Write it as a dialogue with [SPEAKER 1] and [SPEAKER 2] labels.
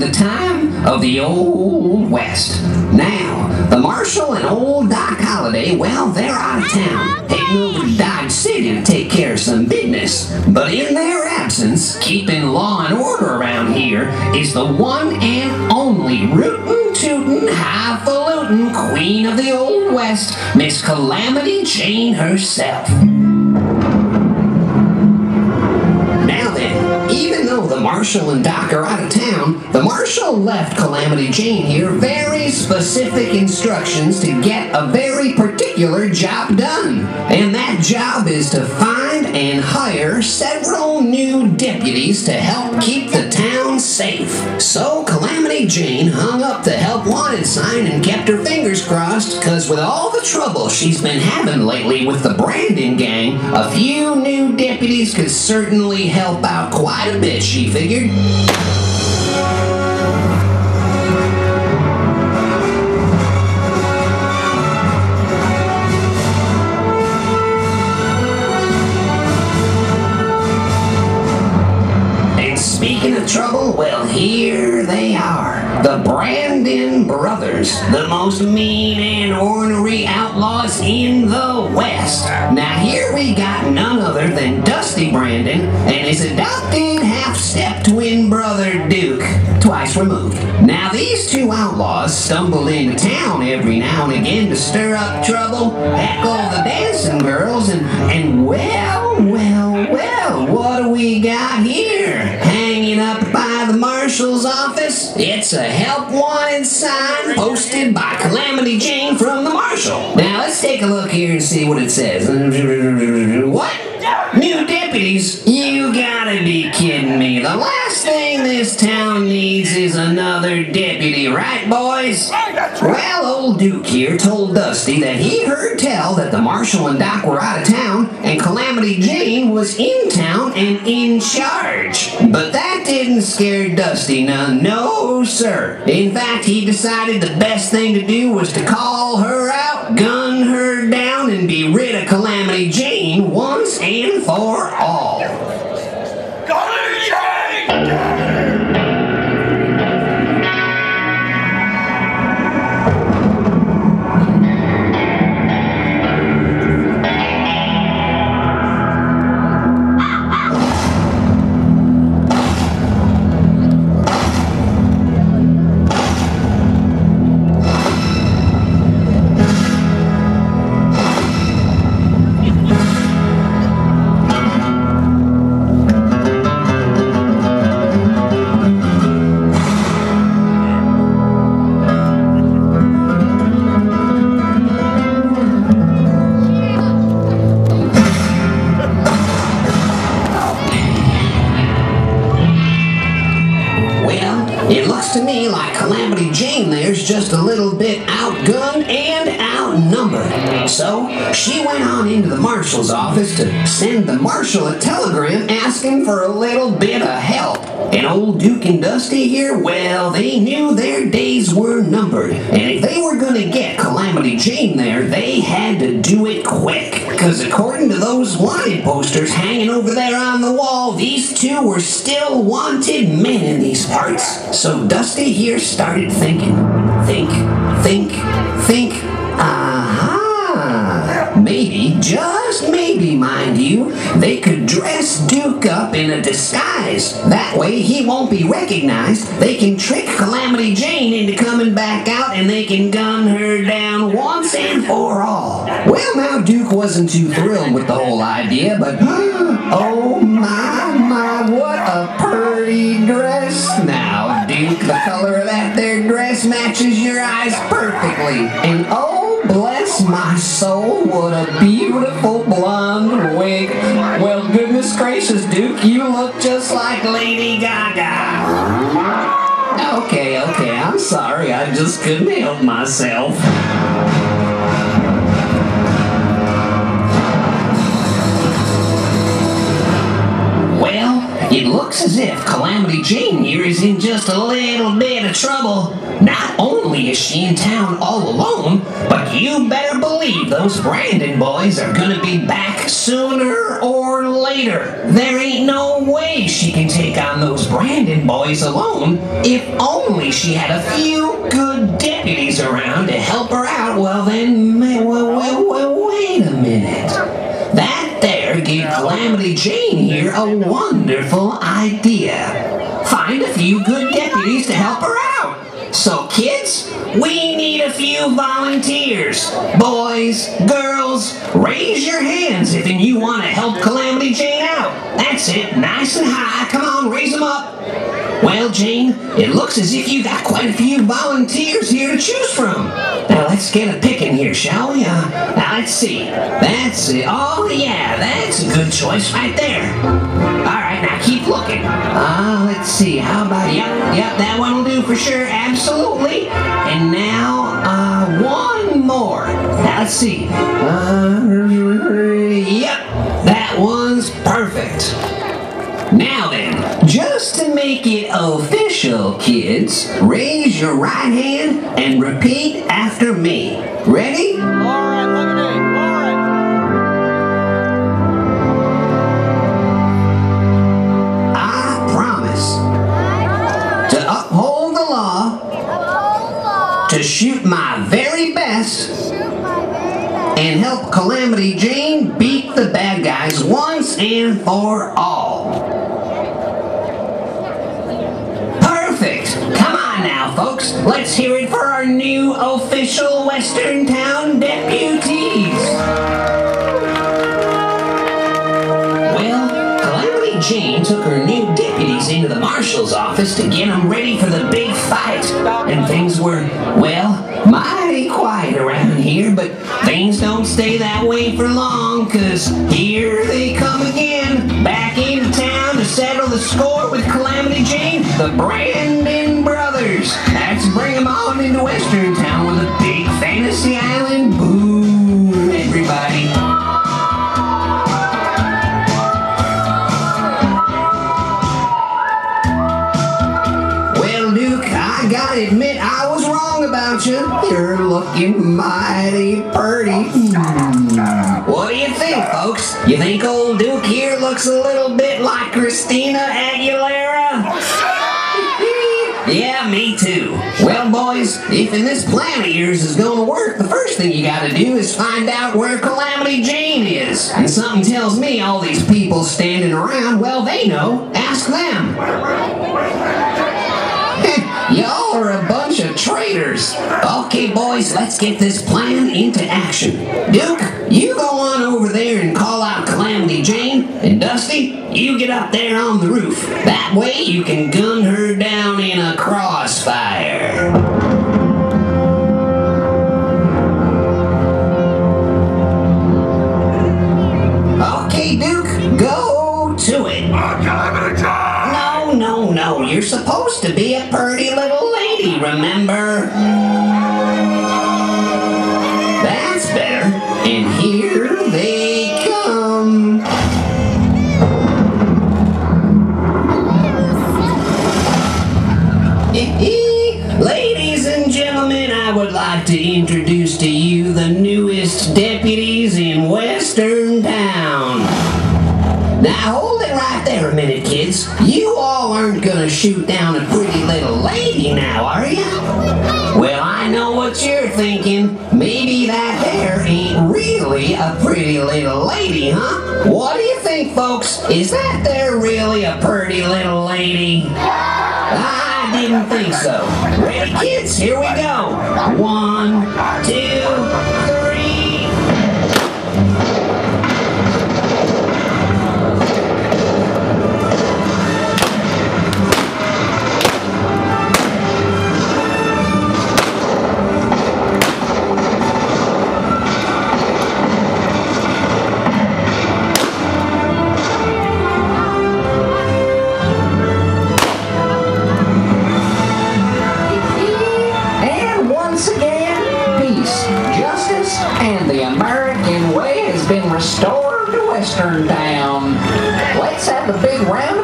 [SPEAKER 1] the time of the Old West. Now, the Marshal and old Doc Holliday, well, they're out of town, heading over to Dodge City to take care of some business. But in their absence, keeping law and order around here is the one and only rootin' tootin' highfalutin' queen of the Old West, Miss Calamity Jane herself. Even though the Marshal and Doc are out of town, the Marshal left Calamity Jane here very specific instructions to get a very particular job done. And that job is to find and hire several new deputies to help keep the town safe. So Calamity Jane hung up the help wanted sign and kept her fingers crossed, because with all the trouble she's been having lately with the Brandon gang, a few new deputies could certainly help out quite a bit, she figured. And speaking of trouble, well, here they are. The Brandon brothers, the most mean and ornery outlaws in the West. Now here we got none other than Dusty Brandon and his adopted half-step twin brother Duke, twice removed. Now these two outlaws stumbled into town every now and again to stir up trouble, heckle the dancing girls, and well, what do we got here? Hanging up by the Marshal's office? It's a help wanted sign posted by Calamity Jane from the Marshal. Now let's take a look here and see what it says. What? New deputies? You gotta be kidding me. The last thing this town needs is another deputy, right, boys? Well, old Duke here told Dusty that he heard tell that the Marshal and Doc were out of town and Calamity Jane was in town and in charge. But that didn't scare Dusty none, no sir. In fact, he decided the best thing to do was to call her out, gun her down, and be rid of Calamity Jane once and for all.
[SPEAKER 2] Calamity Jane!
[SPEAKER 1] It looks to me like Calamity Jane there's just a little bit outgunned and outnumbered. So she went on into the Marshal's office to send the Marshal a telegram asking for a little bit of help. And old Duke and Dusty here, well, they knew their days were numbered. And if they were going to get Calamity Jane there, they had to do it quick. Because according to those wanted posters hanging over there on the wall, these two were still wanted men in these parts. So Dusty here started thinking. Maybe, just maybe, mind you, they could dress Duke up in a disguise. That way he won't be recognized. They can trick Calamity Jane into coming back out and they can gun her down once and for all. Well, now Duke wasn't too thrilled with the whole idea, but oh my, what a pretty dress. Now, Duke, the color of that there dress matches your eyes perfectly. And oh, bless my soul, what a beautiful blonde wig. Well, goodness gracious, Duke, you look just like Lady Gaga. Okay, I'm sorry, I just couldn't help myself. Well, it looks as if Calamity Jane here is in just a little bit of trouble. Not only is she in town all alone, but you better believe those Brandon boys are gonna be back sooner or later. There ain't no way she can take on those Brandon boys alone. If only she had a few good deputies around to help her out. Well then, wait a minute. That there gave Calamity Jane here a wonderful idea. Find a few good deputies to help her out. So kids, we need a few volunteers. Boys, girls, raise your hands if you want to help Calamity Jane out. That's it, nice and high. Come on, raise them up. Well, Jane, it looks as if you got quite a few volunteers here to choose from. Now, let's get a picking here, shall we? Now, let's see. That's it. Oh, yeah, that's a good choice right there. All right, now keep looking. Let's see. How about, yep, that one will do for sure. Absolutely. And now, one more. Now, let's see. Yep, that one's perfect. Now then, just to make it official, kids, raise your right hand and repeat after me. Ready?
[SPEAKER 2] All right, lemonade. All right.
[SPEAKER 1] I promise to uphold the law, to shoot my very best, and help Calamity Jane beat the bad guys once and for all. Perfect. Come on now, folks. Let's hear it for our new official Western Town deputies. Well, Calamity Jane took her new deputies into the marshal's office to get them ready for the big fight. And things were, well, mighty quiet around here, but things don't stay that way for long, 'cause here they come again, back into town to settle the score with Calamity Jane, the Brandon brothers. Let's bring them on into Western Town with a big Fantasy Island boom, everybody. Well, Duke, I gotta admit I was wrong about you. You're looking mighty pretty. What do you think, folks? You think old Duke here looks a little bit like Christina Aguilera? Yeah, me too. Well, boys, if in this plan of yours is going to work, the first thing you gotta do is find out where Calamity Jane is. And something tells me all these people standing around, well, they know. Ask them. Y'all are a bunch of traitors. Okay, boys, let's get this plan into action. Duke, you go on over there and call out Calamity Jane. And Dusty, you get up there on the roof. That way you can gun her down in a crossfire. Okay, Duke, go to it. No, you're supposed to be a pretty little lady, remember? That's better. And here they come. Ladies and gentlemen, I would like to introduce to you the newest deputies in Western Town. Now, hold it right there a minute, kids. You all aren't gonna shoot down a pretty little lady now, are you? Well, I know what you're thinking. Maybe that there ain't really a pretty little lady, huh? What do you think, folks? Is that there really a pretty little lady? I didn't think so. Ready, kids? Here we go. 1, 2, 3.
[SPEAKER 3] And the American way has been restored to Western Town. Let's have a big round